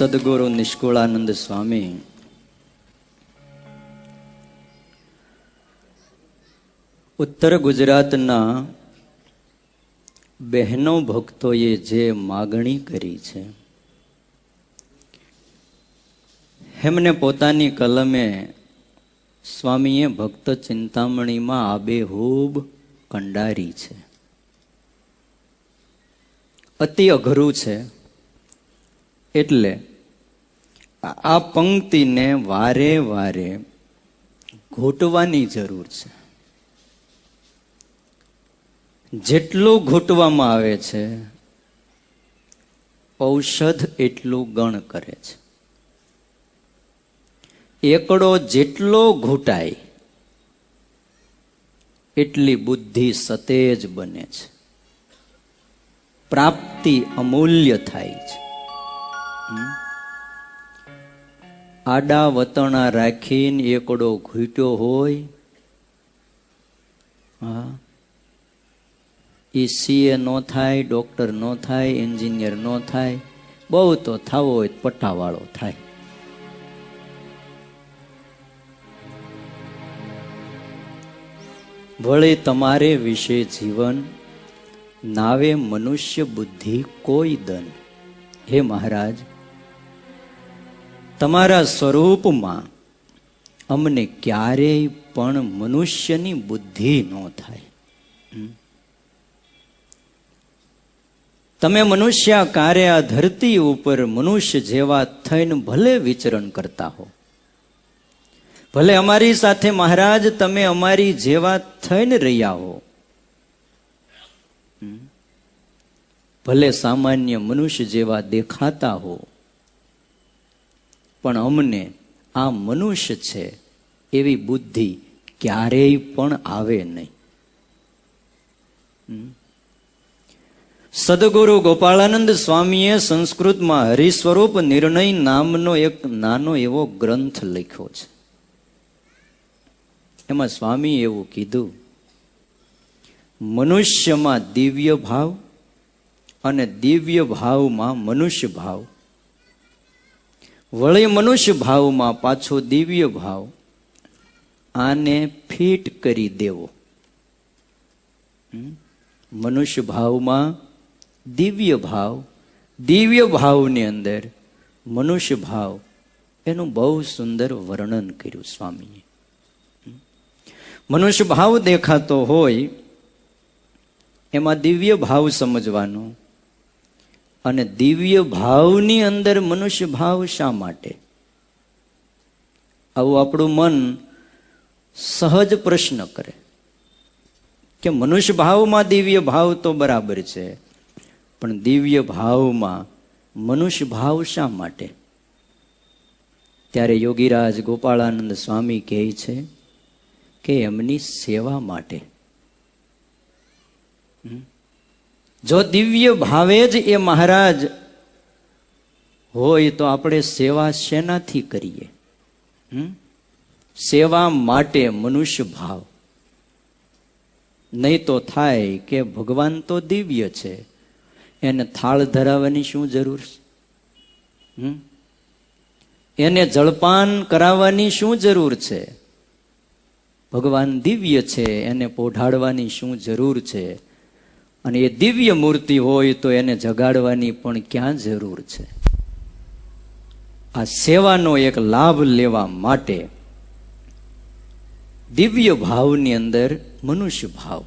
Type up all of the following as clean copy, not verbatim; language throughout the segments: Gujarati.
સદગુરુ નિષ્કુળાનંદ સ્વામી ઉત્તર ગુજરાતના બહેનો ભક્તોએ જે માગણી કરી છે, એમને પોતાની કલમે સ્વામીએ ભક્ત ચિંતામણીમાં આબેહૂબ કંડારી છે. અતિ અઘરું છે. એટલે આ પંક્તિને વારે વારે ઘૂંટવાની જરૂર છે. જેટલું ઘૂંટવામાં આવે છે, ઔષધ એટલું ગણ કરે છે. એકડો જેટલો ઘૂંટાય એટલી બુદ્ધિ સતેજ બને છે, પ્રાપ્તિ અમૂલ્ય થાય છે. આડા વતણા રાખીને એકડો ઘૂંટ્યો હોય, હા, એ સીએ નો થાય, ડોક્ટર નો થાય, એન્જિનિયર નો થાય, બહુ તો થવો હોય પટ્ટાવાળો થાય. વળી તમારે વિશે જીવન નાવે મનુષ્ય બુદ્ધિ કોઈ દન. હે મહારાજ, તમારા સ્વરૂપમાં અમને ક્યારેય પણ મનુષ્યની બુદ્ધિ ન થાય. તમે મનુષ્ય કાર્ય આ ધરતી ઉપર મનુષ્ય જેવા થઈને ભલે વિચરણ કરતા હો, ભલે અમારી સાથે મહારાજ તમે અમારી જેવા થઈને રહ્યા હો, ભલે સામાન્ય મનુષ્ય જેવા દેખાતા હો, પણ અમને આ મનુષ્ય છે એવી બુદ્ધિ ક્યારેય પણ આવે નહીં. સદગુરુ ગોપાળાનંદ સ્વામીએ સંસ્કૃતમાં હરિસ્વરૂપ નિર્ણય નામનો એક નાનો એવો ગ્રંથ લખ્યો છે. એમાં સ્વામી એવું કીધું, મનુષ્યમાં દિવ્ય ભાવ અને દિવ્ય ભાવમાં મનુષ્ય ભાવ, વળી મનુષ્ય ભાવમાં પાછો દિવ્ય ભાવ, આને ફિટ કરી દેવો. મનુષ્ય ભાવમાં દિવ્ય ભાવ, દિવ્ય ભાવની અંદર મનુષ્ય ભાવ, એનું બહુ સુંદર વર્ણન કર્યું સ્વામીએ. મનુષ્ય ભાવ દેખાતો હોય એમાં દિવ્ય ભાવ સમજવાનો, અને દિવ્ય ભાવની અંદર મનુષ્ય ભાવ શા માટે? આવું આપણું મન સહજ પ્રશ્ન કરે કે મનુષ્ય ભાવમાં દિવ્ય ભાવ તો બરાબર છે, પણ દિવ્ય ભાવમાં મનુષ્ય ભાવ શા માટે? ત્યારે યોગીરાજ ગોપાળાનંદ સ્વામી કહે છે કે એમની સેવા માટે. જો દિવ્ય ભાવે જ એ મહારાજ હોય તો આપણે સેવા શેનાથી કરીએ? સેવા માટે મનુષ્ય ભાવ. નહીં તો થાય કે ભગવાન તો દિવ્ય છે, એને થાળ ધરાવવાની શું જરૂર છે? એને જળપાન કરાવવાની શું જરૂર છે? ભગવાન દિવ્ય છે, એને પોઢાડવાની શું જરૂર છે? અને એ દિવ્ય મૂર્તિ હોય તો એને જગાડવાની પણ ક્યાં જરૂર છે? આ સેવાનો એક લાભ લેવા માટે દિવ્ય ભાવની અંદર મનુષ્ય ભાવ.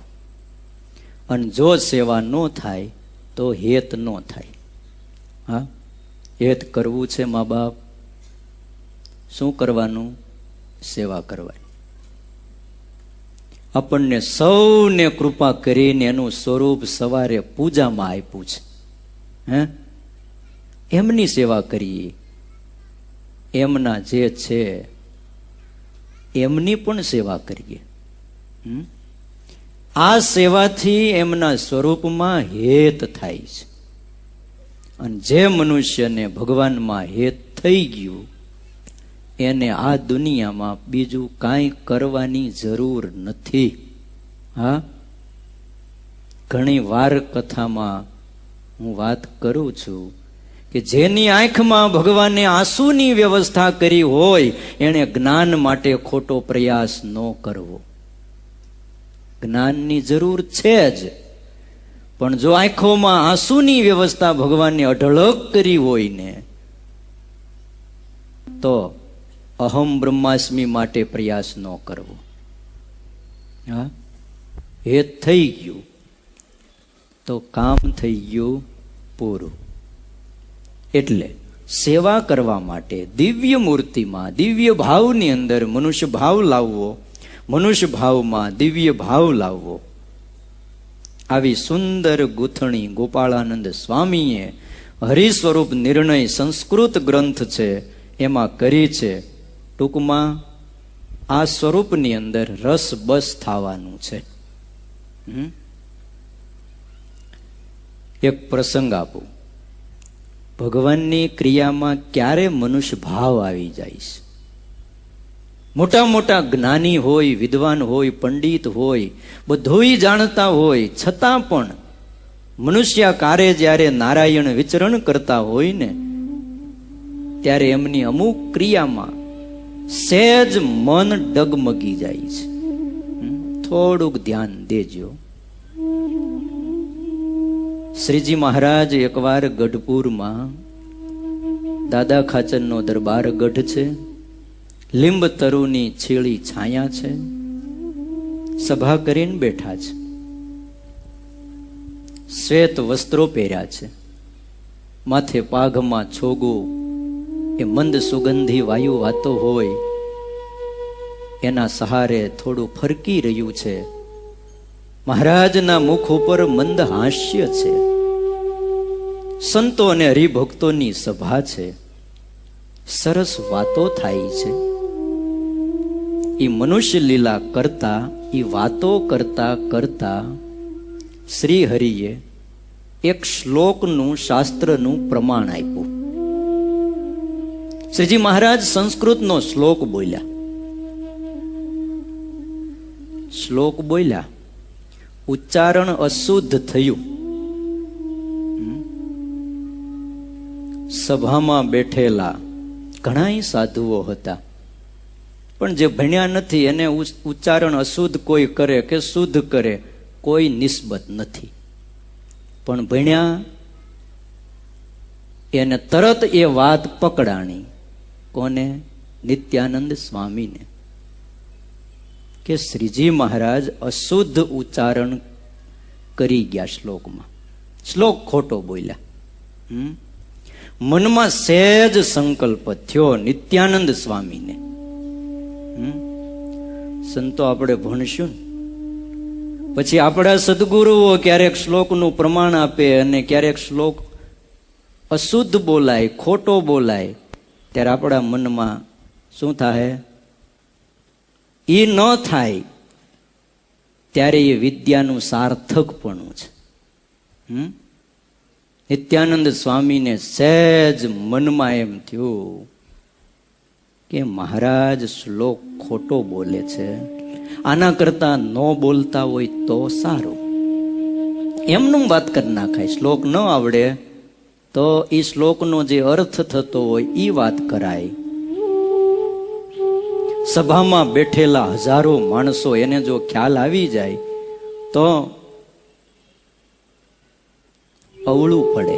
અને જો સેવા ન થાય તો હેત ન થાય. હા, હેત કરવું છે મા બાપ, શું કરવાનું? સેવા કરવાની. આપણને સૌને કૃપા કરીને એનું સ્વરૂપ સવારે પૂજામાં આપ્યું છે. એમની સેવા કરીએ, એમના જે છે એમની પણ સેવા કરીએ. આ સેવાથી એમના સ્વરૂપમાં હેત થાય છે. અને જે મનુષ્યને ભગવાનમાં હેત થઈ ગયું એને આ દુનિયામાં બીજું કાંઈ કરવાની જરૂર નથી. હા, ઘણી વાર કથામાં હું વાત કરું છું કે જેની આંખમાં ભગવાને આંસુની વ્યવસ્થા કરી હોય એણે જ્ઞાન માટે ખોટો પ્રયાસ ન કરવો. જ્ઞાનની જરૂર છે જ, પણ જો આંખોમાં આંસુની વ્યવસ્થા ભગવાને અઢળક કરી હોય ને તો અહમ બ્રહ્માસ્મિ માટે પ્રયાસ ન કરવો. હા, એ થઈ ગયું તો કામ થઈ ગયું પૂરું. એટલે સેવા કરવા માટે દિવ્ય મૂર્તિમાં દિવ્ય ભાવની અંદર મનુષ્ય ભાવ લાવવો, મનુષ્ય ભાવમાં દિવ્ય ભાવ લાવવો, આવી સુંદર ગૂંથણી ગોપાળાનંદ સ્વામીએ હરિસ્વરૂપ નિર્ણય સંસ્કૃત ગ્રંથ છે એમાં કરી છે. ટૂંકમાં આ સ્વરૂપની અંદર રસ બસ થવાનું છે. એક પ્રસંગ આપું. ભગવાનની ક્રિયામાં ક્યારે મનુષ્ય ભાવ આવી જાય છે. મોટા મોટા જ્ઞાની હોય, વિદ્વાન હોય, પંડિત હોય, બધુંય જાણતા હોય, છતાં પણ મનુષ્યાકારે જ્યારે નારાયણ વિચરણ કરતા હોય ને ત્યારે એમની અમુક ક્રિયામાં સહેજ મન ડગમગી જાય છે. થોડુંક ધ્યાન દેજો. શ્રીજી મહારાજ એકવાર ગઢપુરમાં, દાદા ખાચરનો દરબાર ગઢ છે, લીંબ તરુની છીળી છાયા છે, સભા કરીને બેઠા છે, શ્વેત વસ્ત્રો પહેર્યા છે, માથે પાઘમાં છોગું એ મંદ સુગંધી વાયુ વાતો હોય એના સહારે થોડું ફરકી રહ્યું છે. મહારાજના મુખ ઉપર મંદ હાસ્ય છે. સંતો અને હરિભક્તોની સભા છે, સરસ વાતો થાય છે. એ મનુષ્ય લીલા કરતા, એ વાતો કરતા કરતા શ્રી હરિએ એક શ્લોકનું, શાસ્ત્રનું પ્રમાણ આપ્યું. શ્રીજી મહારાજ સંસ્કૃતનો શ્લોક બોલ્યા. શ્લોક બોલ્યા, ઉચ્ચારણ અશુદ્ધ થયું. સભામાં બેઠેલા ઘણા સાધુઓ હતા, પણ જે ભણ્યા નથી એને ઉચ્ચારણ અશુદ્ધ કોઈ કરે કે શુદ્ધ કરે કોઈ નિસ્બત નથી. પણ ભણ્યા એને તરત એ વાત પકડાણી. કોને? નિત્યાનંદ સ્વામીને. કે શ્રીજી મહારાજ અશુદ્ધ ઉચ્ચારણ કરી ગયા શ્લોકમાં, શ્લોક ખોટો બોલ્યા. મનમાં સહેજ સંકલ્પ થયો નિત્યાનંદ સ્વામીને. સંતો આપણે ભણશું પછી આપણા સદગુરુઓ ક્યારેક શ્લોકનું પ્રમાણ આપે અને ક્યારેક શ્લોક અશુદ્ધ બોલાય, ખોટો બોલાય, ત્યારે આપણા મનમાં શું થાય? એ ન થાય ત્યારે એ વિદ્યાનું સાર્થકપણું છે. નિત્યાનંદ સ્વામીને સહેજ મનમાં એમ થયું કે મહારાજ શ્લોક ખોટો બોલે છે, આના કરતા ન બોલતા હોય તો સારું. એમનું વાત કરી નાખાય. શ્લોક ન આવડે તો એ શ્લોકનો જે અર્થ થતો હોય એ વાત કરાય. સભામાં બેઠેલા હજારો માણસો એને જો ખ્યાલ આવી જાય તો અવળું પડે.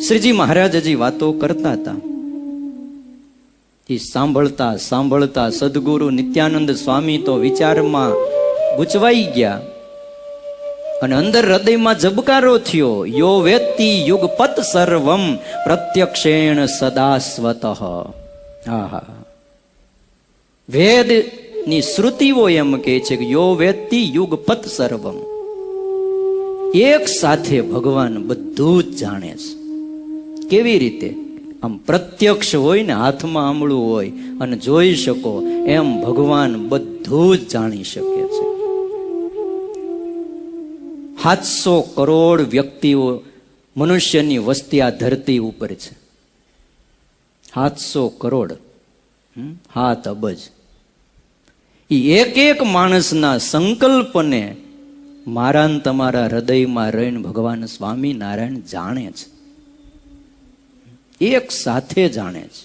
શ્રીજી મહારાજ હજી વાતો કરતા હતા. એ સાંભળતા સાંભળતા સદગુરુ નિત્યાનંદ સ્વામી તો વિચારમાં ગૂંચવાઈ ગયા અને અંદર હૃદયમાં જબકારો થયો, યો વેત્તિ યુગપત સર્વમ પ્રત્યક્ષેણ સદાસ્વતઃ. આહા, વેદ ની શ્રુતિઓ એમ કહે છે કે યો વેત્તિ યુગપત સર્વમ. એક સાથે ભગવાન બધું જ જાણે છે. કેવી રીતે? આમ પ્રત્યક્ષ હોય ને, હાથમાં આંબળું હોય અને જોઈ શકો એમ ભગવાન બધું જ જાણી શકે છે. 700 કરોડ વ્યક્તિઓ મનુષ્યની વસ્તી આ ધરતી ઉપર છે. 700 કરોડ, 7 અબજ. એ એક એક માણસના સંકલ્પને મારા ને તમારા હૃદયમાં રહીને ભગવાન સ્વામિનારાયણ જાણે છે, એક સાથે જાણે છે.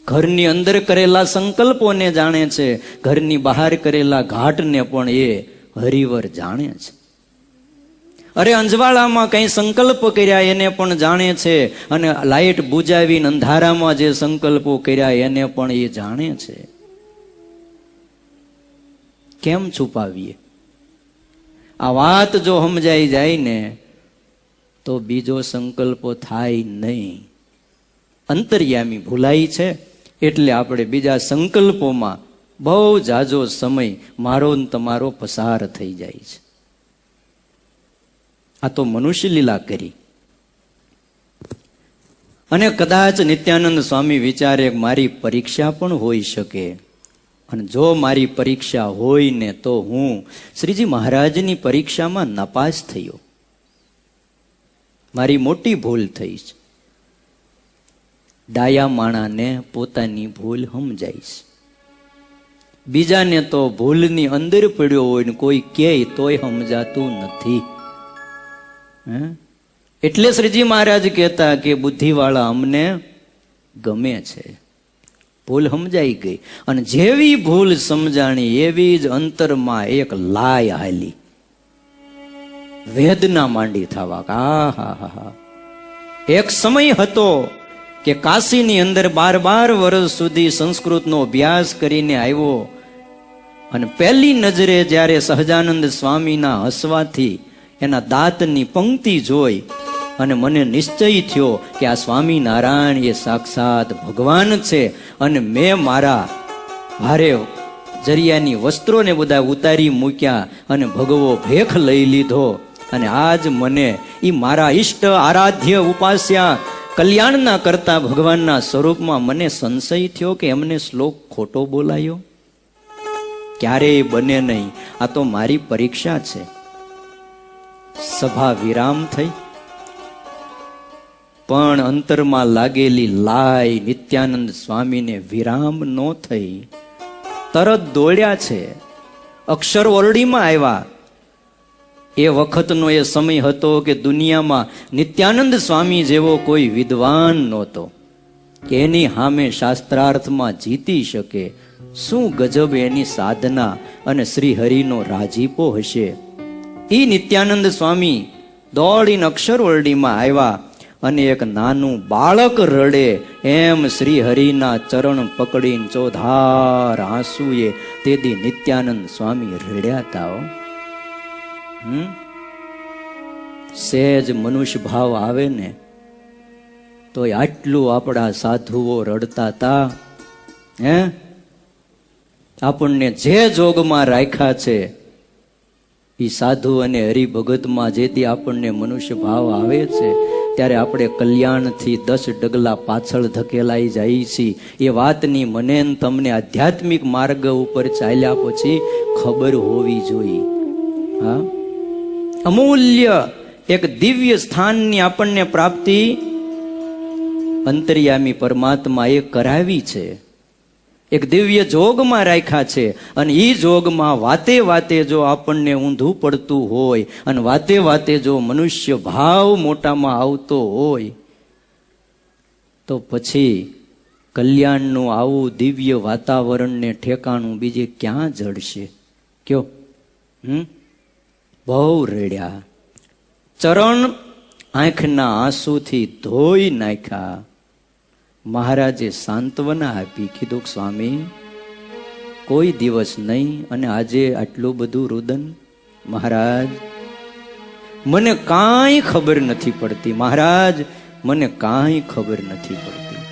ઘરની અંદર કરેલા સંકલ્પોને જાણે છે, ઘરની બહાર કરેલા ઘાટને પણ એ હરિવર જાણે છે. અરે અંજવાળામાં કઈ સંકલ્પ કર્યા એને પણ જાણે છે, અને લાઈટ બુજાવીને અંધારામાં જે સંકલ્પો કર્યા એને પણ એ જાણે છે. કેમ છુપાવીએ? આ વાત જો સમજાઈ જાય ને તો બીજો સંકલ્પો થાય નહીં. અંતર્યામી ભૂલાય છે એટલે આપણે બીજા સંકલ્પોમાં બહુ જાજો સમય મારો ને તમારો પસાર થઈ જાય છે. આ તો મનુષ્ય લીલા કરી. અને કદાચ નિત્યાનંદ સ્વામી વિચારે મારી પરીક્ષા પણ હોઈ શકે, અને જો મારી પરીક્ષા હોય ને તો હું શ્રીજી મહારાજની પરીક્ષામાં નાપાસ થયો, મારી મોટી ભૂલ થઈ છે. ડાયા માણાને પોતાની ભૂલ સમજાય છે, બીજાને તો ભૂલની અંદર પડ્યો હોય ને કોઈ કહે તોય સમજાતું નથી. એટલે શ્રીજી મહારાજ કહેતા કે બુદ્ધિવાળા અમને ગમે છે. ભૂલ સમજાઈ ગઈ, અને જેવી ભૂલ સમજાણી એવી જ અંતરમાં એક લાય હાલી, વેદના માંડી થવા. આહા, એક સમય હતો કે કાશીની અંદર 12 વર્ષ સુધી સંસ્કૃતનો અભ્યાસ કરીને આવ્યો, અને પહેલી નજરે જ્યારે સહજાનંદ સ્વામીના હસવાથી એના દાંતની પંક્તિ જોઈ અને મને નિશ્ચય થયો કે આ સ્વામિનારાયણ એ સાક્ષાત ભગવાન છે. અને મેં મારા ભારે જરિયાની વસ્ત્રોને બધા ઉતારી મૂક્યા અને ભગવો ભેખ લઈ લીધો. અને આજ મને ઈ મારા ઈષ્ટ આરાધ્ય ઉપાસ્યા કલ્યાણના કરતા ભગવાનના સ્વરૂપમાં મને સંશય થયો કે એમને શ્લોક ખોટો બોલાયો. ક્યારેય બને નહીં. આ તો મારી પરીક્ષા છે. સભા વિરામ થઈ, પણ અંતરમાં લાગેલી લાય નિત્યાનંદ સ્વામીને વિરામ ન થઈ. તરત દોડ્યા છે, અક્ષર ઓરડીમાં આવ્યા. એ વખતનો એ સમય હતો કે દુનિયામાં નિત્યાનંદ સ્વામી જેવો કોઈ વિદ્વાન નહોતો કે એની સામે શાસ્ત્રાર્થમાં જીતી શકે. શું ગજબ એની સાધના અને શ્રી હરિનો રાજીપો હશે. એ નિત્યાનંદ સ્વામી દોડીને અક્ષર ઓરડીમાં આવ્યા, અને એક નાનું બાળક રડે એમ શ્રી હરિના ચરણ પકડીને ચોધાર આંસુએ તેદી નિત્યાનંદ સ્વામી રડ્યા હતા. સહેજ મનુષ્ય ભાવ આવે ને તો આટલું આપણા સાધુઓ રડતા હતા. આપણને જે જોગમાં રાખ્યા છે એ સાધુ અને હરિભગતમાં જેથી આપણને મનુષ્ય ભાવ આવે છે ત્યારે આપણે કલ્યાણથી 10 ડગલા પાછળ ધકેલાઈ જાય છીએ. એ વાતની મને તમને આધ્યાત્મિક માર્ગ ઉપર ચાલ્યા પછી ખબર હોવી જોઈએ. હા, અમૂલ્ય એક દિવ્ય સ્થાનની આપણને પ્રાપ્તિ અંતર્યામી પરમાત્મા એ કરાવી છે. એક દિવ્ય જોગમાં રાખ્યા છે, અને એ જોગમાં વાતે વાતે જો આપણને ઊંધું પડતું હોય અને વાતે વાતે જો મનુષ્ય ભાવ મોટામાં આવતો હોય તો પછી કલ્યાણનું આવું દિવ્ય વાતાવરણને ઠેકાણું બીજે ક્યાં જડશે? કયો? બહુ રડ્યા, ચરણ આંખના આંસુથી ધોઈ નાખ્યા. મહારાજે સાંત્વના આપી, કીધું સ્વામી કોઈ દિવસ નહીં, અને આજે આટલું બધું રુદન? મહારાજ મને કાંઈ ખબર નથી પડતી. મહારાજ મને કાંઈ ખબર નથી પડતી.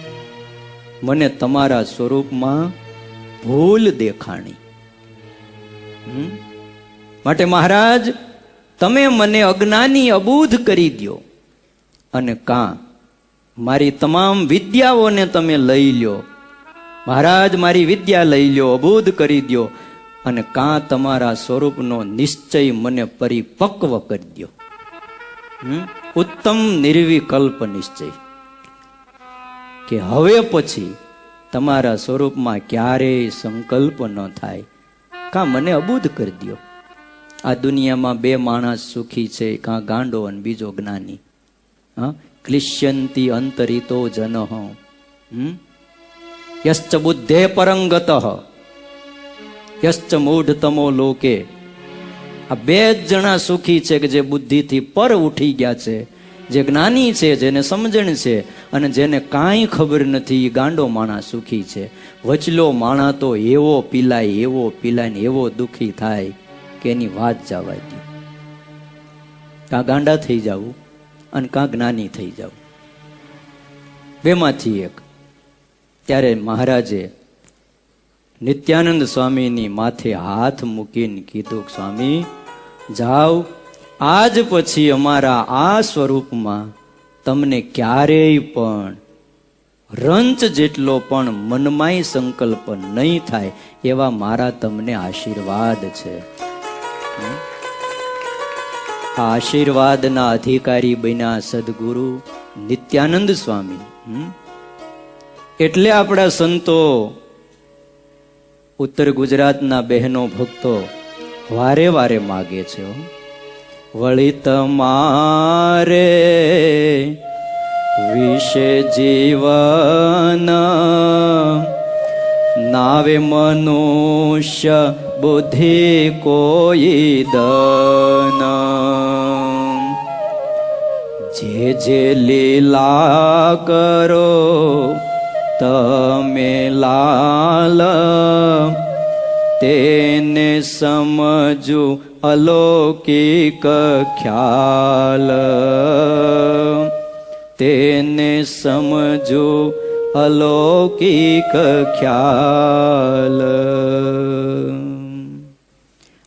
મને તમારા સ્વરૂપમાં ભૂલ દેખાણી. માટે મહારાજ તમે મને અજ્ઞાની અબૂધ કરી દો, અને કાં મારી તમામ વિદ્યાઓને તમે લઈ લ્યો. મહારાજ મારી વિદ્યા લઈ લ્યો, અબૂધ કરી દો, અને કાં તમારા સ્વરૂપનો નિશ્ચય મને પરિપક્વ કરી દો. ઉત્તમ નિર્વિકલ્પ નિશ્ચય કે હવે પછી તમારા સ્વરૂપમાં ક્યારેય સંકલ્પ ન થાય. કાં મને અબૂધ કરી દો. આ દુનિયામાં બે માણસ સુખી છે, કાં ગાંડો અને બીજો જ્ઞાની. હા, ક્લિશ્યંતી અંતરિતો જનઃ યશ્ચ બુદ્ધે પરંગતઃ યશ્ચ મૂઢતમો લોકે. આ બે જ જણા સુખી છે કે જે બુદ્ધિથી પર ઉઠી ગયા છે, જે જ્ઞાની છે, જેને સમજણ છે, અને જેને કાંઈ ખબર નથી એ ગાંડો માણસ સુખી છે. વચલો માણા તો એવો પીલાય ને એવો દુખી થાય કે એની વાત જવા દે. કાં ગાંડા થઈ જવું અને કાં જ્ઞાની થઈ જવું, બેમાંથી એક. ત્યારે મહારાજે નિત્યાનંદ સ્વામીની માથે હાથ મૂકીને કીધું, સ્વામી જાઓ, આજ પછી અમારા આ સ્વરૂપમાં તમને ક્યારેય પણ રંચ જેટલો પણ મનમાંય સંકલ્પ નહીં થાય, એવા મારા તમને આશીર્વાદ છે. આ આશીર્વાદના અધિકારી બન્યા સદગુરુ નિત્યાનંદ સ્વામી. એટલે આપણા સંતો, ઉત્તર ગુજરાતના બહેનો ભક્તો વારે વારે માગે છે, વળી તમારે વિશે જીવન નાવે મનુષ્ય બુદ્ધિ કોઈ દન. જે લીલા કરો તમે લાલ, તેને સમજુ અલૌકિક ખ્યાલ, તેને સમજુ અલૌકિક ખ્યાલ.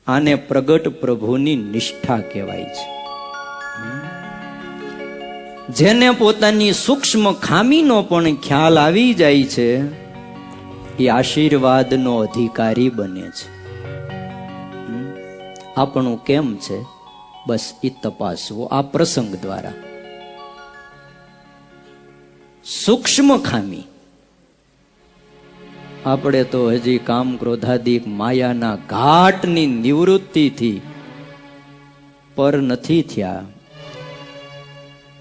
આને પ્રગટ પ્રભુની નિષ્ઠા કહેવાય છે. જેને પોતાની સૂક્ષ્મ ખામીનો પણ ખ્યાલ આવી જાય છે, એ આશીર્વાદનો અધિકારી બને છે. આપણું કેમ છે બસ એ તપાસવું આ પ્રસંગ દ્વારા. સૂક્ષ્મ ખામી આપણે તો હજી કામ ક્રોધાદિક માયાના ઘાટની નિવૃત્તિથી પર નથી થયા.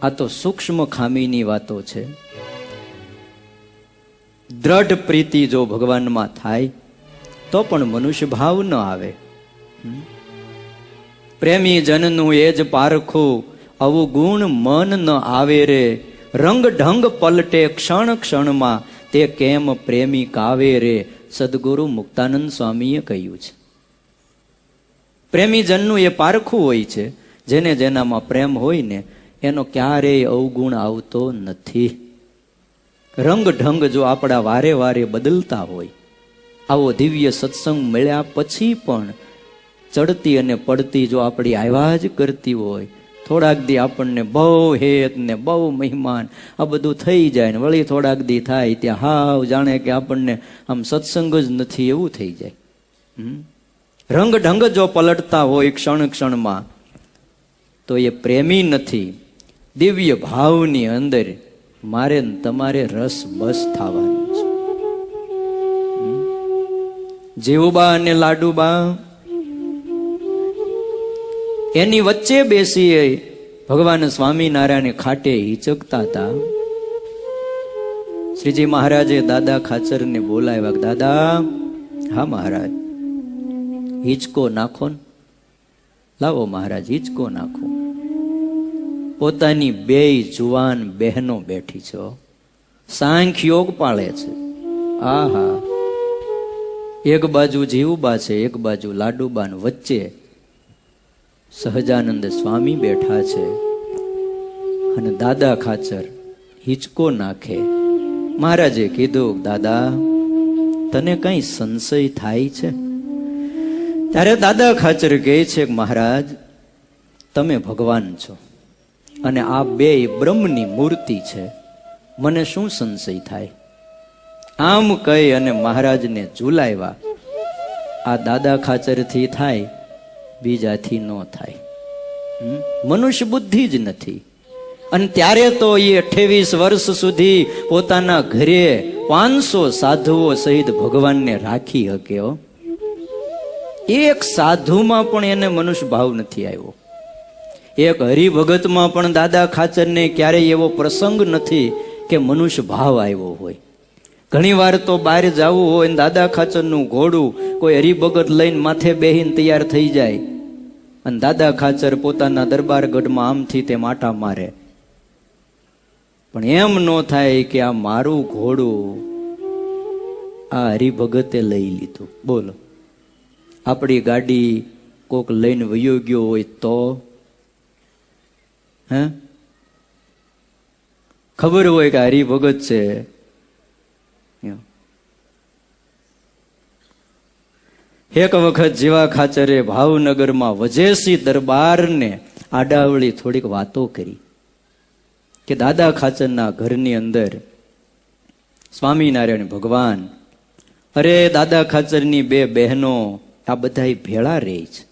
આ તો સૂક્ષ્મ ખામીની વાતો છે. દ્રઢ પ્રીતિ જો ભગવાનમાં થાય તો પણ મનુષ્ય ભાવ ન આવે. પ્રેમી જનનું એ જ પારખું, આવું ગુણ મન ન આવે રે. રંગ ઢંગ પલટે ક્ષણ ક્ષણમાં, તે કેમ પ્રેમી કાવે રે. સદગુરુ મુક્તાનંદ સ્વામીએ કહ્યું છે. પ્રેમી જનનું એ પારખું હોય છે, જેને જેનામાં પ્રેમ હોય ને એનો ક્યારેય અવગુણ આવતો નથી. રંગ ઢંગ જો આપણા વારે વારે બદલતા હોય, આવો દિવ્ય સત્સંગ મળ્યા પછી પણ ચડતી અને પડતી જો આપણી આવ્યા જ કરતી હોય, થોડાક દી આપણને બહુ હેત ને બહુ મહેમાન આ બધું થઈ જાય ને વળી થોડાક દી થાય ત્યાં હાવ જાણે કે આપણને આમ સત્સંગ જ નથી એવું થઈ જાય. રંગ ઢંગ જો પલટતા હોય ક્ષણ ક્ષણમાં, તો એ પ્રેમી નથી. દિવ્ય ભાવની અંદર મારે તમારે રસ બસ થવાનું છે. જીવુબા અને લાડુબા એની વચ્ચે બેસી ભગવાન સ્વામિનારાયણ ખાટે હિચકતા હતા. શ્રીજી મહારાજે દાદા ખાચરને બોલાવ્યા. દાદા, હા મહારાજ, હિચકો નાખો ને. લાવો મહારાજ, હિચકો નાખો. પોતાની બે જુવાન બહેનો બેઠી છે, સાંખ્ય યોગ પાળે છે. આહા, એક બાજુ જીવુબા છે, એક બાજુ લાડુબા, વચ્ચે સહજાનંદ સ્વામી બેઠા છે. અને દાદા ખાચર હિચકો નાખે. મહારાજે કીધું, દાદા તને કઈ સંશય થાય છે? ત્યારે દાદા ખાચર કહે છે, મહારાજ તમે ભગવાન છો અને આ બે બ્રહ્મની મૂર્તિ છે, મને શું સંશય થાય? આમ કહી અને મહારાજને ઝુલાવ્યા. આ દાદા ખાચરથી થાય, બીજાથી ન થાય. મનુષ્ય બુદ્ધિ જ નથી. અને ત્યારે તો એ 28 વર્ષ સુધી પોતાના ઘરે 500 સાધુઓ સહિત ભગવાનને રાખી શકે. એક સાધુમાં પણ એને મનુષ્ય ભાવ નથી આવ્યો. એક હરિભગતમાં પણ દાદા ખાચરને ક્યારેય એવો પ્રસંગ નથી કે મનુષ્ય ભાવ આવ્યો હોય. ઘણી વાર તો બહાર જવું હોય ને દાદા ખાચરનું ઘોડું કોઈ હરિભગત લઈને માથે બેહીને તૈયાર થઈ જાય અને દાદા ખાચર પોતાના દરબારગઢમાં આમથી તે માટા મારે, પણ એમ ન થાય કે આ મારું ઘોડું આ હરિભગતે લઈ લીધું. બોલો, આપણી ગાડી કોક લઈને વયો ગયો હોય તો હે ખબર હોય કે હરિભગત છે. એક વખત જીવા ખાચરે ભાવનગરમાં વજેસી દરબારને આડાવળી થોડીક વાતો કરી કે દાદા ખાચરના ઘરની અંદર સ્વામિનારાયણ ભગવાન, અરે દાદા ખાચરની બે બહેનો આ બધા ભેળા રહે છે.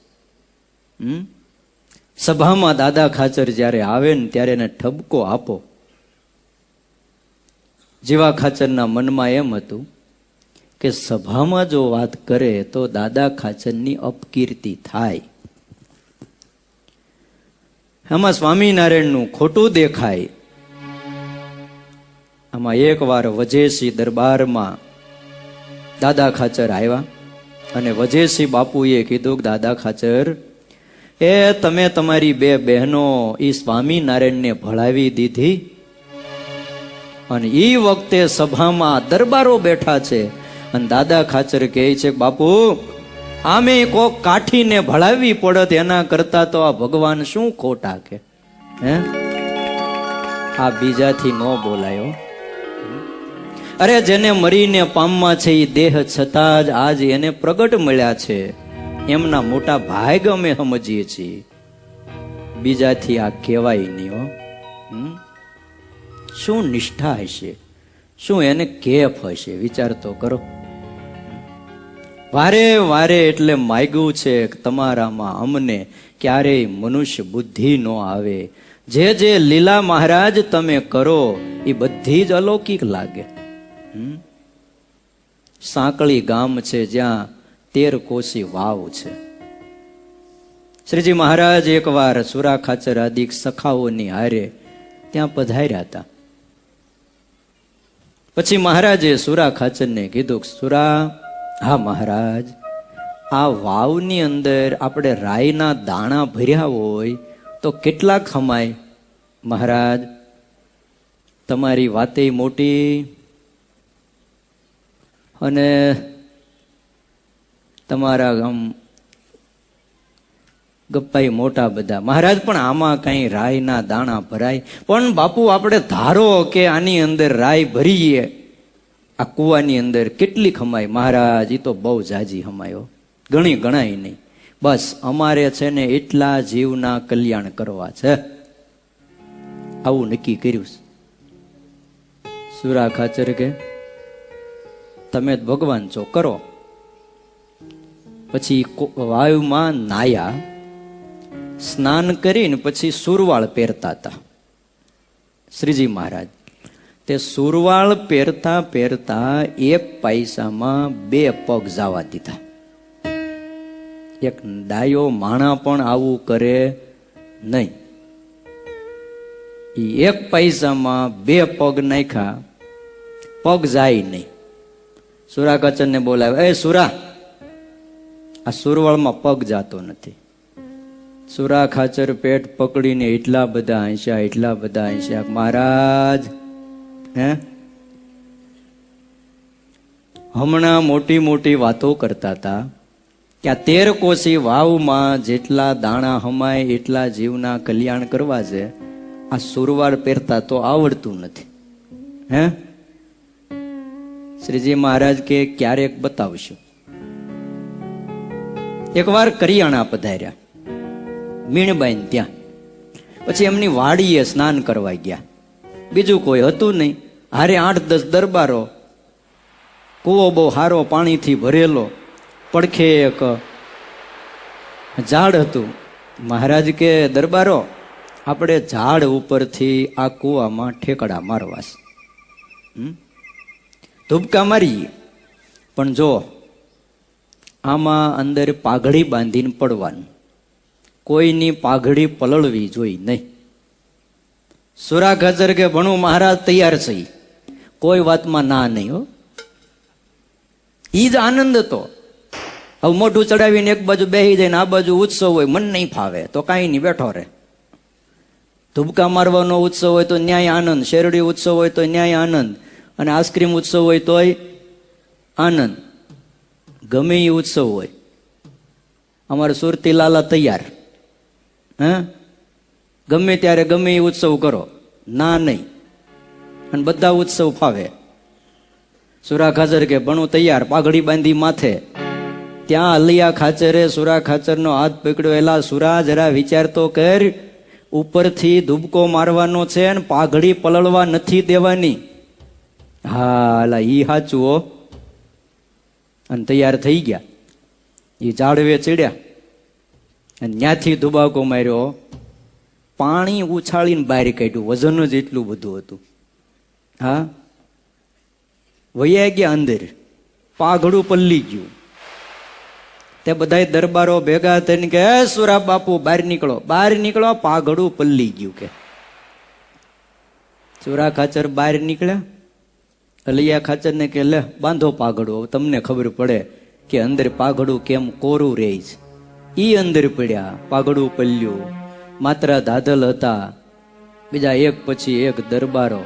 સભામાં દાદા ખાચર જ્યારે આવે ને ત્યારે એને ઠપકો આપો. જીવા ખાચરના મનમાં એમ હતું કે સભામાં જો વાત કરે તો દાદા ખાચરની અપકીર્તિ થાય. આમાં સ્વામિનારાયણનું ખોટું દેખાય. આમાં એક વાર વજેસી દરબારમાં દાદા ખાચર આવ્યા અને વજેસી બાપુએ કીધું કે દાદા ખાચર, એ તમે તમારી બે બહેનો એ સ્વામિનારાયણને ભળાવી દીધી અને એ વખતે સભામાં દરબારો બેઠા છે અને દાદા ખાચર કહે છે બાપુ આમે કોક કાઠીને ભળાવી પડત એના કરતા તો આ ભગવાન શું ખોટા કે હે. આ બીજાથી ન બોલાયો. અરે જેને મરીને પામવા છે એ દેહ છતાં જ આજ એને પ્રગટ મળ્યા છે, એમના મોટા ભાગ અમે સમજીએ છીએ. બીજાથી આ કહેવાય નહીં હો. શું નિષ્ઠા હશે, શું એને કેફ હશે, વિચાર તો કરો. વારે વારે એટલે માગ્યું છે કે તમારામાં અમને ક્યારેય મનુષ્ય બુદ્ધિ ન આવે. જે જે લીલા મહારાજ તમે કરો એ બધી જ અલૌકિક લાગે. સાંકળી ગામ છે જ્યાં 13 કોશી વાવ છે. શ્રીજી મહારાજ એકવાર સુરા ખાચર આદિક સખાઓની હારે ત્યાં પધાર્યા હતા. પછી મહારાજે સુરા ખાચરને કીધું, સુરા, હા મહારાજ, આ વાવની અંદર આપણે રાઈના દાણા ભર્યા હોય તો કેટલા ખમાય? મહારાજ, તમારી વાતે મોટી અને તમારા આમ ગપ્પાઈ મોટા બધા. મહારાજ, પણ આમાં કઈ રાયના દાણા ભરાય? પણ બાપુ આપણે ધારો કે આની અંદર રાય ભરીએ, આ કુવાની અંદર કેટલી ખમાય? મહારાજ, એ તો બહુ જાજી ખમાયો, ઘણી ગણાય નહીં. બસ અમારે છે ને એટલા જીવના કલ્યાણ કરવા છે, આવું નક્કી કર્યું. સુરા ખાચર કે તમે ભગવાન છો, કરો. પછી વાયુમાં નાયા, સ્નાન કરીને પછી સુરવાળ પહેરતા હતા શ્રીજી મહારાજ. તે સુરવાળ પહેરતા પહેરતા 1 પૈસામાં 2 પગ જવા દીધા. એક ડાયો માણા પણ આવું કરે નહીં. 1 પૈસામાં 2 પગ નાખ્યા, પગ જાય નહીં. સુરા ખાચર ને બોલાવે, એ સુરા, આ સુરવાળમાં પગ જાતો નથી. સુરા ખાચર પેટ પકડીને એટલા બધા હંસ્યા. મહારાજ, હે હમણાં મોટી મોટી વાતો કરતા હતા કે આ 13 કોશી વાવમાં જેટલા દાણા હમાય એટલા જીવના કલ્યાણ કરવા છે. આ સુરવાળ પહેરતા તો આવડતું નથી. હે શ્રીજી મહારાજ કે ક્યારેક બતાવશું. એકવાર કરિયાણા પધાર્યા મીણબાઈ ત્યાં. પછી એમની વાડીએ સ્નાન કરવા ગયા. બીજું કોઈ હતું નહીં, હારે 8-10 દરબારો. કૂવો બહુ સારો પાણીથી ભરેલો, પડખે એક ઝાડ હતું. મહારાજ કે દરબારો, આપણે ઝાડ ઉપરથી આ કૂવામાં ઠેકડા મારવા છે. ધૂપકા મારીએ, પણ જો આમાં અંદર પાઘડી બાંધીને પડવાનું, કોઈની પાઘડી પલળવી જોઈ નહીં. સુરા ખાચર કે ભણું મહારાજ તૈયાર છે, કોઈ વાતમાં ના નહીં હો. ઈ જ આનંદ હતો. હવે મોઢું ચડાવીને એક બાજુ બેસી જાય ને આ બાજુ ઉત્સવ હોય, મન નહીં ફાવે તો કાંઈ નહીં, બેઠો રહે. ધુબકા મારવાનો ઉત્સવ હોય તો ન્યાય આનંદ, શેરડી ઉત્સવ હોય તો ન્યાય આનંદ, અને આઈસ્ક્રીમ ઉત્સવ હોય તોય આનંદ. ગમે એ ઉત્સવ હોય, અમારે સુરતી લાલા તૈયાર. ગમે ત્યારે ગમે એ ઉત્સવ કરો, ના નહીં. અને બધા ઉત્સવ ફાવે. સુરા ખાચર કે ભણું તૈયાર, પાઘડી બાંધી માથે. ત્યાં અલિયા ખાચરે સુરા ખાચરનો હાથ પકડ્યો. એલા સુરા, જરા વિચાર તો કર, ઉપરથી ધુબકો મારવાનો છે ને પાઘડી પલળવા નથી દેવાની. હા અલા ઈ સાચું હો. અને તૈયાર થઈ ગયા. એ ઝાડવે ચડ્યા અને ત્યાંથી ધુબાકો માર્યો. પાણી ઉછાળીને બહાર કાઢ્યું, વજન જ એટલું બધું હતું. હા, વૈયા ગયા અંદર, પાઘડું પલ્લી ગયું. તે બધા દરબારો ભેગા થઈને કે હે સુરા બાપુ બહાર નીકળો, બહાર નીકળો, પાઘડું પલ્લી ગયું. કે સુરા ખાચર બહાર નીકળ્યા. અલિયા ખાચર ને કે લે બાંધો પાઘડું, તમને ખબર પડે કે અંદર પાઘડું કેમ કોરું રહે છે. ઈ અંદર પડ્યા, પાઘડું પલ્યું. માત્ર દાદલ હતા, બીજા એક પછી એક દરબારો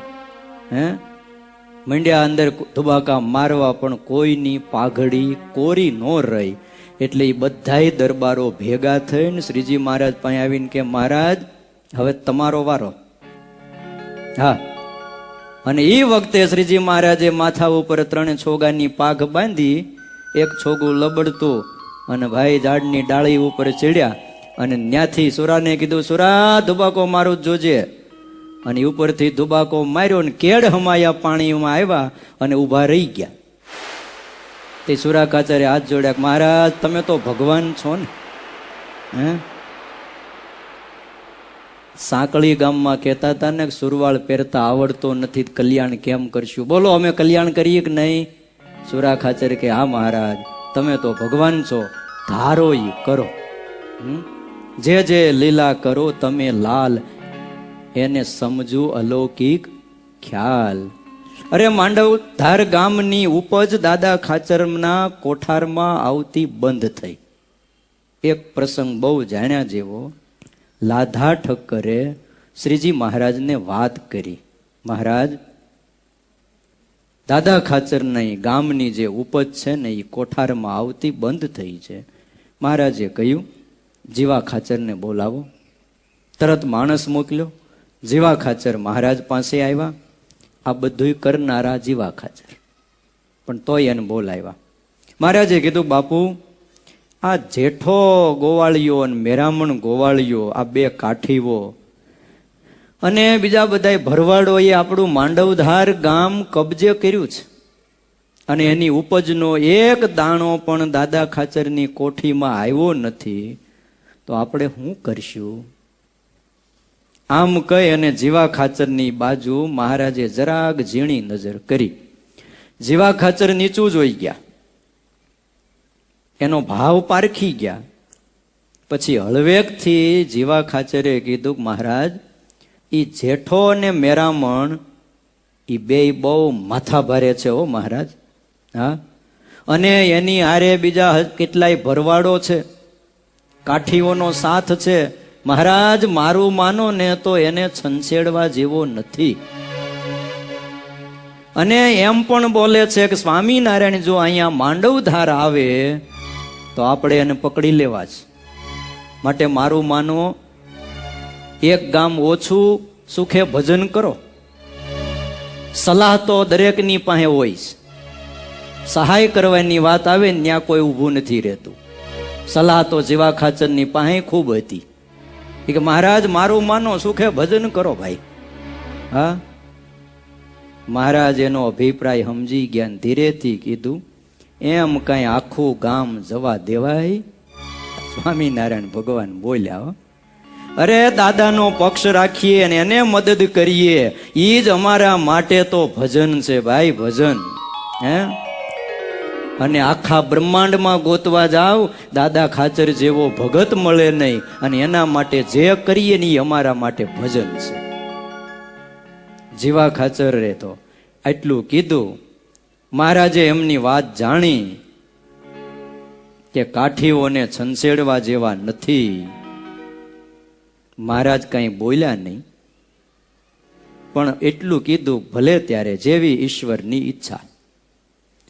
મંડ્યા અંદર ધુબાકા મારવા, પણ કોઈની પાઘડી કોરી ન રહી. એટલે એ બધાય દરબારો ભેગા થઈને શ્રીજી મહારાજ પાસે આવીને કે મહારાજ હવે તમારો વારો. હા, અને એ વખતે શ્રીજી મહારાજે માથા ઉપર 3 છોગાની પાઘ બાંધી, એક છોગું લબડતું, અને ભાઈ ઝાડની ડાળી ઉપર ચડ્યા. અને ત્યાંથી સુરાને કીધું સુરા ધુબાકો મારું જોજે. અને ઉપરથી ધુબાકો માર્યો ને કેડ હમાયા પાણીમાં આવ્યા અને ઊભા રહી ગયા. તે સુરા ખાચરે હાથ જોડ્યા, મહારાજ તમે તો ભગવાન છો ને. સાંકળી ગામમાં કહેતા હતા ને સુરવાળ પહેરતા આવડતો નથી, કલ્યાણ કેમ કરશું? બોલો અમે કલ્યાણ કરીએ કે નહીં? સુરા ખાચર કે હા મહારાજ તમે તો ભગવાન છો, ધારો ઈ કરો. જે જે લીલા કરો તમે લાલ, એને સમજુ અલૌકિક ખ્યાલ. અરે માંડવ ધાર ગામની ઉપજ દાદા ખાચરના કોઠારમાં આવતી બંધ થઈ. એક પ્રસંગ બહુ જાણ્યા જેવો. લાધા ઠક્કરે શ્રીજી મહારાજને વાત કરી, મહારાજ દાદા ખાચરની ગામની જે ઉપજ છે ને એ કોઠારમાં આવતી બંધ થઈ છે. મહારાજે કહ્યું જીવા ખાચરને બોલાવો. તરત માણસ મોકલ્યો. જીવા ખાચર મહારાજ પાસે આવ્યા. આ બધું કરનારા જીવા ખાચર, પણ તોય એને બોલાવ્યા. મહારાજે કીધું બાપુ આ જેઠો ગોવાળિયો અને મેરામણ ગોવાળિયો, આ 2 કાઠીઓ અને બીજા બધા ભરવાડોએ આપણું માંડવધાર ગામ કબજે કર્યું છે, અને એની ઉપજનો એક દાણો પણ દાદા ખાચરની કોઠીમાં આવ્યો નથી, તો આપણે શું કરશું? આમ કહી અને જીવા ખાચરની બાજુ મહારાજે જરાક ઝીણી નજર કરી. જીવા ખાચર નીચું જોઈ ગયા, એનો ભાવ પારખી ગયા. પછી હળવેકથી જીવા ખાચરે કીધું મહારાજ ઈ જેઠો અને મેરામણ ઈ 2 બહુ માથા ભારે છે હો મહારાજ. હા, અને એની હારે બીજા કેટલાય ભરવાડો છે, કાઠીઓનો સાથ છે. મહારાજ મારું માનો ને તો એને છંછેડવા જેવો નથી. અને એમ પણ બોલે છે કે સ્વામિનારાયણ જો અહીંયા માંડવધાર આવે તો આપણે એને પકડી લેવા છે. માટે મારું માનો, એક ગામ ઓછું સુખે ભજન કરો. સલાહ તો દરેકની પાસે હોય છે. સહાય કરવાની વાત આવે ને ત્યાં કોઈ ઊભું નથી રહેતું. સલાહ તો જીવા ખાચરની પાસે ખૂબ હતી કે મહારાજ મારું માનો, સુખે ભજન કરો ભાઈ. હા, મહારાજ એનો અભિપ્રાય સમજી ગયા. ધીરેથી કીધું એમ કઈ આખું ગામ જવા દેવાય? સ્વામિનારાયણ ભગવાન બોલ્યા, અરે દાદાનો પક્ષ રાખીએ અને એને મદદ કરીએ, ઈ જ અમારા માટે તો ભજન છે ભાઈ, ભજન. હે અને આખા બ્રહ્માંડમાં ગોતવા જાવ દાદા ખાચર જેવો ભગત મળે નહીં. અને એના માટે જે કરીએ ને એ અમારા માટે ભજન છે. જીવા ખાચર રે તો આટલું કીધું. મહારાજે એમની વાત જાણી કે કાઠીઓને છંછેડવા જેવા નથી. મહારાજ કઈ બોલ્યા નહીં, પણ એટલું કીધું ભલે ત્યારે જેવી ઈશ્વરની ઈચ્છા.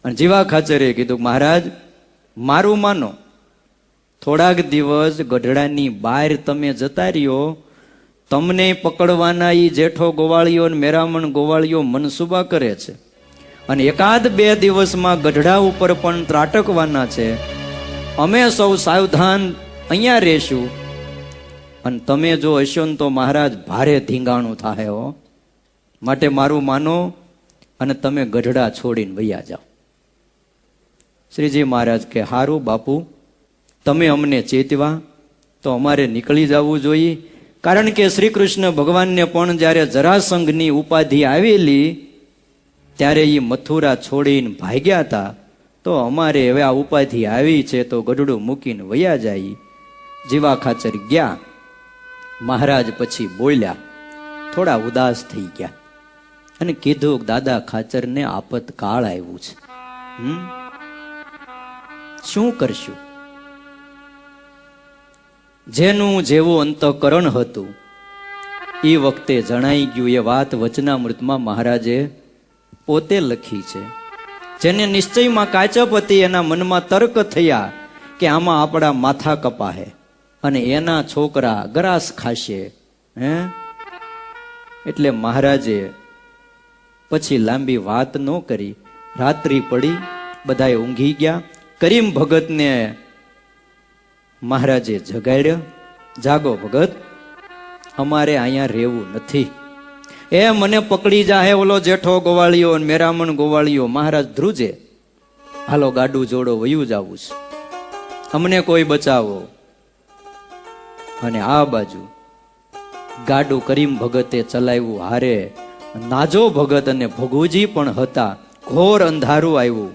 અને જીવા ખાચરે કીધું મહારાજ મારું માનો, થોડાક દિવસ ગઢડાની બહાર તમે જતા રહ્યો, તમને પકડવાના ઈ જેઠો ગોવાળીઓ અને મેરામણ ગોવાળીઓ મનસુબા કરે છે, અને એકાદ બે દિવસમાં ગઢડા ઉપર પણ ત્રાટકવાના છે. અમે સૌ સાવધાન અહીંયા રહેશું, અને તમે જો હશો ને તો મહારાજ ભારે ધીંગાણું થાય હો. માટે મારું માનો અને તમે ગઢડા છોડીને વૈયા જાઓ. શ્રીજી મહારાજ કે હારું બાપુ, તમે અમને ચેતવા તો અમારે નીકળી જવું જોઈએ. કારણ કે શ્રી કૃષ્ણ ભગવાનને પણ જ્યારે જરાસંઘની ઉપાધિ આવેલી ત્યારે એ મથુરા છોડીને ભાગ્યા હતા. તો અમારે હવે આ ઉપાધિ આવી છે તો ગઢડું મૂકીને વયા જાય. જીવા ખાચર ગયા. મહારાજ પછી બોલ્યા, થોડા ઉદાસ થઈ ગયા અને કીધું દાદા ખાચરને આપતકાળ આવ્યું છે, શું કરશું? જેનું જેવું અંતઃકરણ હતું એ વખતે જણાઈ ગયું. એ વાત વચનામૃતમાં મહારાજે પોતે લખી છે. જેને નિશ્ચયમાં કાચપ હતી એના મનમાં તર્ક થયા કે આમાં આપણા માથા કપાહે અને એના છોકરા ગરાસ ખાશે. એટલે મહારાજે પછી લાંબી વાત ન કરી. રાત્રિ પડી, બધાએ ઊંઘી ગયા. કરીમ ભગતને મહારાજે જગાડ્યો, જાગો ભગત, અમારે અહીંયા રહેવું નથી. એ મને પકડી જાહે ઓલો જેઠો ગોવાળીઓ અને મેરામણ ગોવાળીઓ. મહારાજ ધ્રુજે, હાલો ગાડું જોડો, વયું જાવું છે, અમને કોઈ બચાવો. અને આ બાજુ ગાડું કરીમ ભગતે ચલાવ્યું હારે. નાજો ભગત અને ભગુજી પણ હતા. ઘોર અંધારું આવ્યું.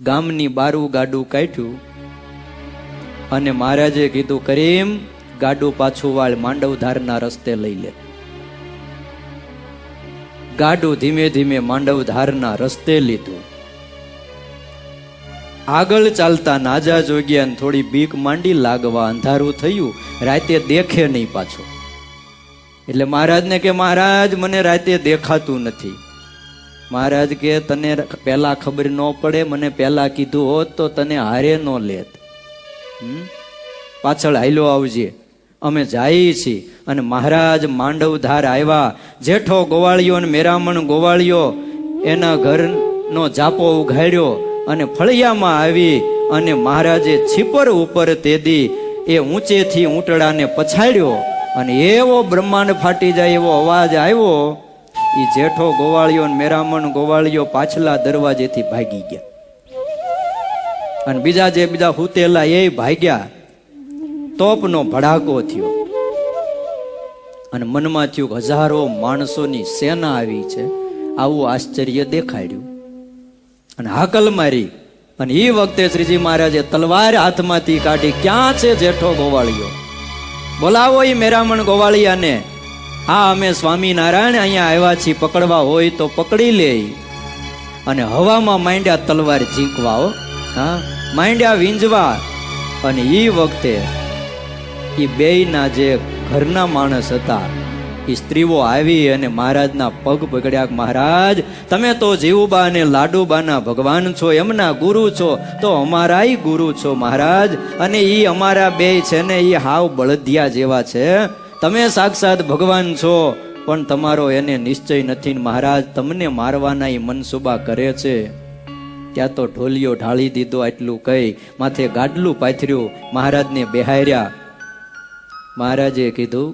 ગામની બારું ગાડું કાઢ્યું અને મહારાજે કીધું કરીમ ગાડું પાછું વાળ, માંડવધારના રસ્તે લઈ લે. ગાડું ધીમે ધીમે માંડવધારના રસ્તે લીધું. આગળ ચાલતા નાજા જોગ્યા, થોડી બીક માંડી લાગવા. અંધારું થયું, રાતે દેખે નહીં પાછો. એટલે મહારાજને કે મહારાજ મને રાતે દેખાતું નથી. મહારાજ કે તને પહેલા ખબર ન પડે, મને પહેલા કીધું હોત તો તને હારે ન લેત. પાછળ હાલ્યો આવજે, અમે જઈએ છીએ. અને મહારાજ માંડવધાર આવ્યા. જેઠો ગોવાળીઓ અને મેરામણ ગોવાળીઓ એના ઘરનો જાપો ઉઘાડ્યો અને ફળિયામાં આવી. અને મહારાજે છીપર ઉપર તેદી એ ઊંચેથી ઊંટડાને પછાડ્યો અને એવો બ્રહ્માંડ ફાટી જાય એવો અવાજ આવ્યો. એ જેઠો ગોવાળીઓ અને મેરામણ ગોવાળીઓ પાછલા દરવાજેથી ભાગી ગયા. અને બીજા જે બીજા હુતેલા એ ભાગ્યા. તોપનો ભડાકો થયો અને મનમાં થયું હજારો માણસોની સેના આવી છે. આવું આશ્ચર્ય દેખાડ્યું અને હાકલ મારી. અને એ વખતે શ્રીજી મહારાજે તલવાર હાથમાંથી કાઢી, ક્યાં છે જેઠો ગોવાળીઓ? બોલાવો એ મેરામણ ગોવાળિયાને. હા, અમે સ્વામિનારાયણ અહીંયા આવ્યા છીએ, પકડવા હોય તો પકડી લે. અને હવામાં માંડ્યા તલવાર ઝીંકવા. હા, માંડ્યા વીંજવા. અને એ વખતે એ બેયના જે ઘરના માણસ હતા એ સ્ત્રીઓ આવી અને મહારાજના પગ પકડ્યા. મહારાજ તમે તો જીવુબા અને લાડુબાના ભગવાન છો, એમના ગુરુ છો, તો અમારાય ગુરુ છો મહારાજ. અને એ અમારા બે છે ને એ હાવ બળદિયા જેવા છે. તમે સાક્ષાત ભગવાન છો, પણ તમારો એને નિશ્ચય નથી. મહારાજ તમને મારવાના એ મનસુબા કરે છે. ત્યાં તો ઢોલિયો ઢાળી દીધો. આટલું કહી માથે ગાડલું પાથર્યું, મહારાજને બેહાર્યા. મહારાજે કીધું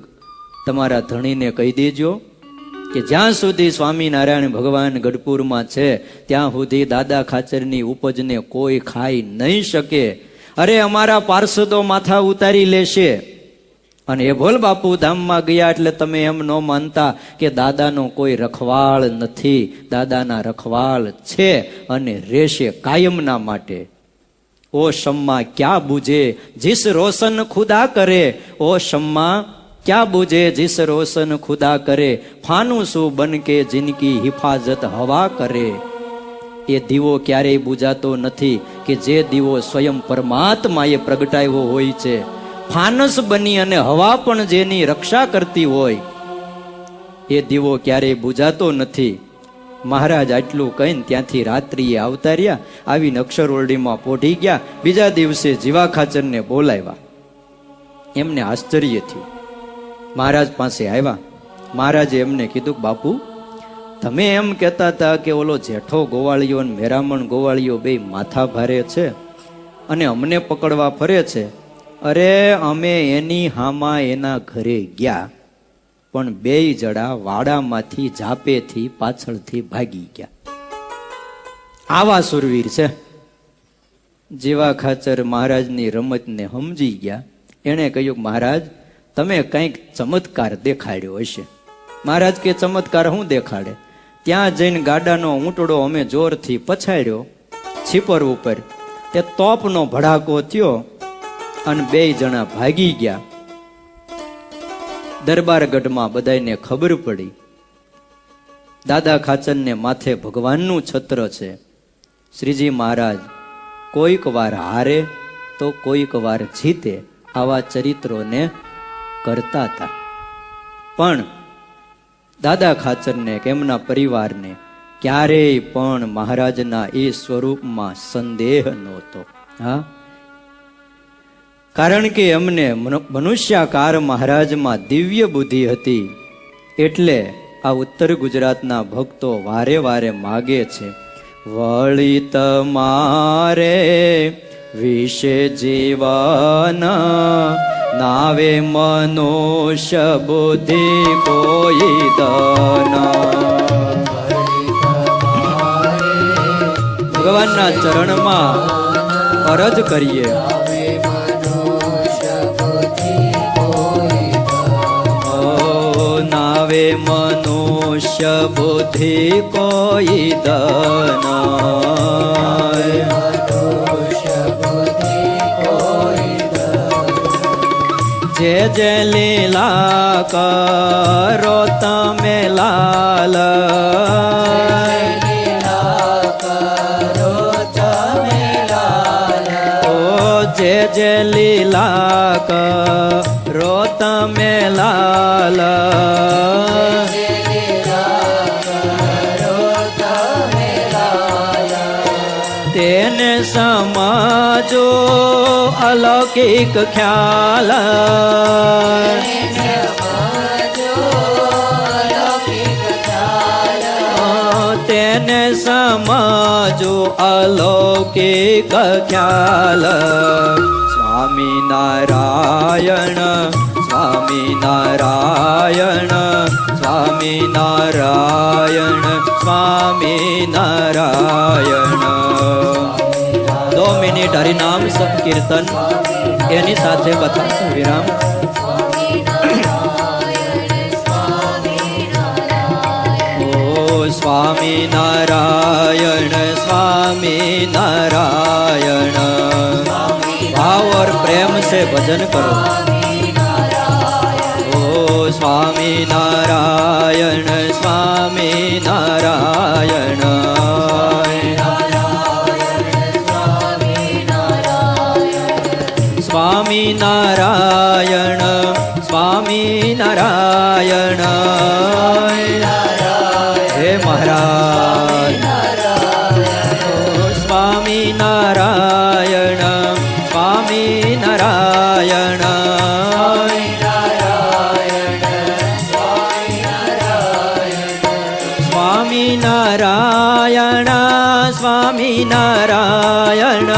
તમારા ધણીને કહી દેજો કે જ્યાં સુધી સ્વામિનારાયણ ભગવાન ગઢપુરમાં છે ત્યાં સુધી દાદા ખાચરની ઉપજને કોઈ ખાઈ નહીં શકે. અરે અમારા પાર્ષદો માથા ઉતારી લેશે, અને એ ભોલ બાપુ ધામમાં ગયા એટલે તમે એમ ન માનતા કે દાદાનો કોઈ રખવાળ નથી. દાદાના રખવાળ છે અને રહેશે કાયમના માટે. ઓ શમ્મા ક્યાં બુझे जिस रोशन खुदा करे, ओ शम्मा क्या बूझे जिस रोशन खुदा करे, फानुसु बन के जिनकी हिफाजत हवा करे. એ દીવો ક્યારેય બુજાતો નથી કે જે દીવો સ્વયં પરમાત્માએ પ્રગટાવ્યો હોય છે. ફાનસ બની અને હવા પણ જેની રક્ષા કરતી હોય એ દીવો ક્યારેય બુજાતો નથી. મહારાજ આટલું કહીને ત્યાંથી રાત્રિએ આવતા રહ્યા. આવીને અક્ષરઓરડીમાં પોઢી ગયા. બીજા દિવસે જીવા ખાચરને બોલાવ્યા. એમને આશ્ચર્ય થયું. મહારાજ પાસે આવ્યા. મહારાજે એમને કીધું, બાપુ તમે એમ કહેતા હતા કે ઓલો જેઠો ગોવાળિયો અને મેરામણ ગોવાળિયો બે માથા ભારે છે અને અમને પકડવા ફરે છે. અરે અમે એની હામા એના ઘરે ગયા, પણ બેય જણા વાડામાંથી ઝાપેથી પાછળથી ભાગી ગયા. આવા સુરવીર છે. જીવા ખાચર મહારાજની રમતને સમજી ગયા. એણે કહ્યું, મહારાજ તમે કંઈક ચમત્કાર દેખાડ્યો હશે. મહારાજ કે ચમત્કાર શું દેખાડે? ત્યાં જઈને ગાડાનો ઊંટડો અમે જોરથી પછાડ્યો છીપર ઉપર, તે તોપનો ભડાકો થયો અને બેય જણા ભાગી ગયા. દરબારગઢમાં બધાને ખબર પડી. દાદા ખાચરને માથે ભગવાનનું છત્ર છે. શ્રીજી મહારાજ કોઈક વાર હારે તો કોઈક વાર જીતે, આવા ચરિત્રોને કરતા હતા. પણ દાદા ખાચરને કે એમના પરિવારને ક્યારેય પણ મહારાજના એ સ્વરૂપમાં સંદેહ નહોતો. હા, કારણ કે એમને મનુષ્યાકાર મહારાજમાં દિવ્ય બુદ્ધિ હતી. એટલે આ ઉત્તર ગુજરાતના ભક્તો વારે વારે માગે છે, વળી તમારે વિશે જીવન નાવે મનુષ્ય બુદ્ધિ કોઈ દન. ભગવાનના ચરણમાં અરજ કરીએ, નાવે મનુષ્ય બુદ્ધિ કોઈ દન. જે જે લીલા કરો તમે લાલ, ઓ જે જે લીલા કરો તમે લાલ, તેને સમજો અલૌકિક ખ્યાલ, તેને સમજો અલૌકિક ખ્યાલ. સ્વામિનારાયણ સ્વામિનારાયણ સ્વામિનારાયણ સ્વામિનારાયણ. 2 મિનિટ હરિનામ સંકીર્તન, એની સાથે કથા વિરામ. ઓ સ્વામિનારાયણ સ્વામિનારાયણ. भाव और प्रेम से भजन करो. ओ स्वामी नारायण स्वामी नारायण. स्वामी नारायण स्वामी नारायण. हे महाराज स्वामी नारायण स्वामी नारायण. स्वामी नारायण स्वामी नारायण.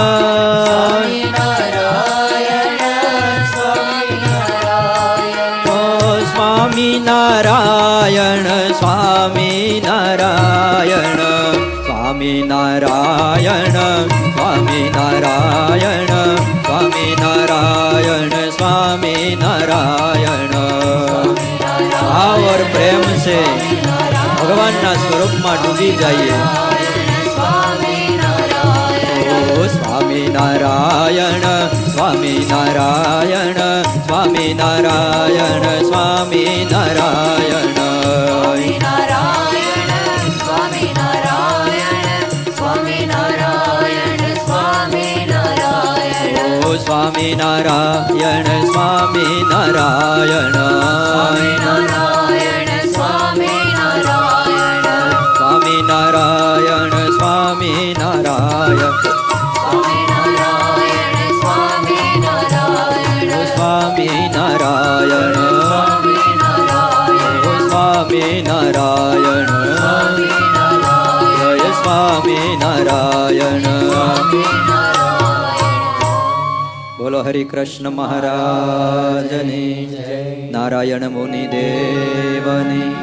स्वामी नारायण स्वामी नारायण. स्वामी नारायण स्वामी नारायण स्वामी नारायण स्वामी नारायण. પ્રેમ છે ભગવાનના સ્વરૂપમાં ડૂબી જઈએ. ઓ સ્વામિનારાયણ સ્વામિનારાયણ સ્વામિનારાયણ સ્વામિનારાયણ. સ્વામિનારાયણ સ્વામિનારાયણ સ્વામિનારાયણ સ્વામિનારાયણ સ્વામિનારાયણ સ્વામિનારાયણ જય સ્વામિનારાયણ. બોલો હરિ કૃષ્ણ મહારાજની નારાયણ મુનિ દેવની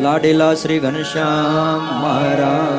લાડેલા શ્રી ઘનશ્યામ મહારાજ.